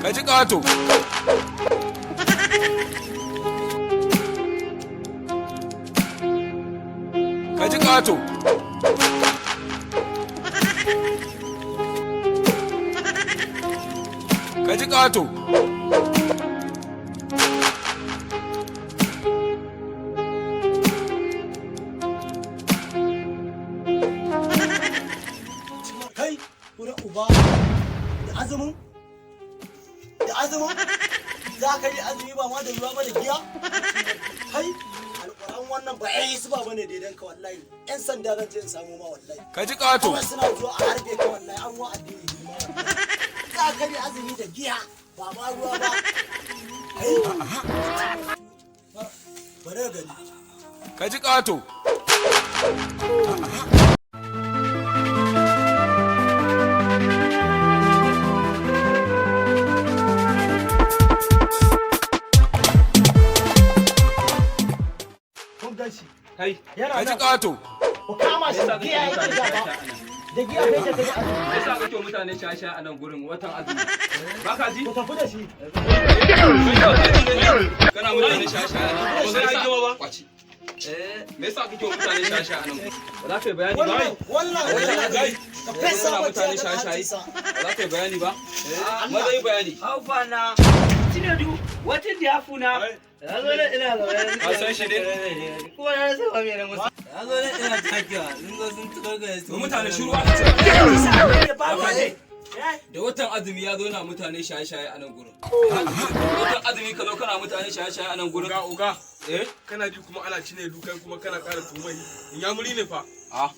Ka ji ƙato. Ka ji ƙato. Ka ji ƙato. Kai, wurin uba da azumin? Da azumin? Za ka yi azumi ba ma da ruwa ba da giya? Kai, alƙur'an wannan ba ya yi su ba bane daidan ka wallahi. 'Yan sanda zan je in samu ma wallahi. Ka ji ƙato. Kawai suna zuwa a harbe ka wallahi an wa addini hidima wallahi. Za ka yi azumi da giya ba ma ruwa ba. Kai, bari ka gani. Ka ji ƙato. Kai, Ka ji ƙato. Ku kama shi da giya ya ke ba. Da giya bai ta tafi azumi. me yasa kake mutane shasha a nan gurin watan azumi? Ba ka ji? Ku tafi da shi. Kana mutane shasha a nan. Ba sai an gama ba. Kwaci. Me yasa kake mutane shasha a nan? Ba za ka yi bayani ba? Wallahi. Ka fesa Kana wa mutane ta shashayi. hancinsa. Ba za ka yi bayani ba? Maza yi bayani. Haufana, Cinedu, wata diyafuna. Ya zo nan ina zaune. Ka san shi ne? Kuma na rasa ba mai nan wasu. Ya zo nan ina takewa, sun zo sun tukar ga su. Mutane shiru aka ce. Ba ba ne. Da watan azumi ya zo na mutane shaye-shaye a nan gurin. Da watan azumi ka zo kana mutane shaye-shaye a nan gurin. Uga, Eh? kana ji kuma ana cine dukai kuma kana ƙara tumai. In ya muri ne fa. Ah.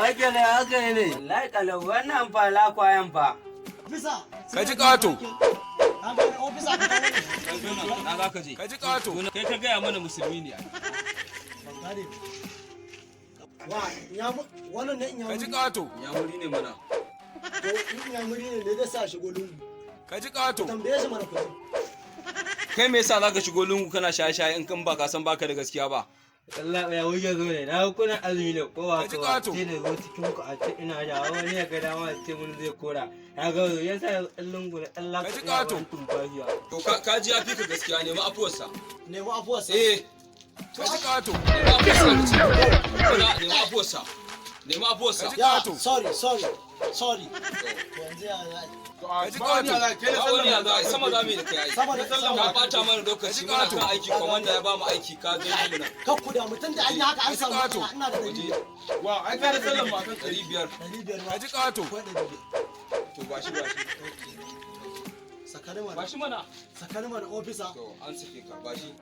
Wake ne haka ne. Wallahi kalau wannan fa lakwayan fa. Ofisa. Ka ji ƙato. An gane ofisa ka kawo ne. Na za ka je. Ka ji ƙato. Kai ka gaya mana musulmi ne. Ban gane ba. Wa, wannan ne Ka ji inyamuri. ƙato. Ya muri ne mana. To, in inyamuri ne da zai sa shigo lungu. Ka ji ƙato. Tambaye shi mana kuɗi. Kai me yasa zaka shigo lungu kana shaye-shaye in kan ba ka san baka da gaskiya ba? Allah ya wuce zo ne. Na kuna azumi da kowa Ka ji kowa. ƙato. Sai da zo cikin ku a ce ina da wani ya ga dama ce mun zai kora. Ya ga zo yasa ɗan lungu da ɗan Ka ji lafiya ƙato. wani tumfafiya. To ka ji ya fi ka gaskiya ne ma afuwarsa. Nemi afuwarsa. Eh, Ka ji ƙato. nema afuwarsa ka ce. Nema afuwarsa. Nema afuwarsa. Ka ji Ya, ƙato. sorry. To yanzu ya za a yi. Ka ji Ba wani ƙato. ala, kai da Ba wani ya sallan za sama za mu yi da kai Sama da aiki. sallan Ka ma. ɓata mana lokaci muna kan aiki kwamanda ya ba mu aiki ka gani muna. Kakku da mutum da an yi haka an samu Ka ji matsala. Ina da Waje ɗari. Wa, ai ka da sallan ma kan 500. 500 ma. Ka ji ƙato. Akwai 500. To ba shi ba shi. Sakani mana. Ba shi mana. Sakani mana ofisa. To an sake ka ba shi.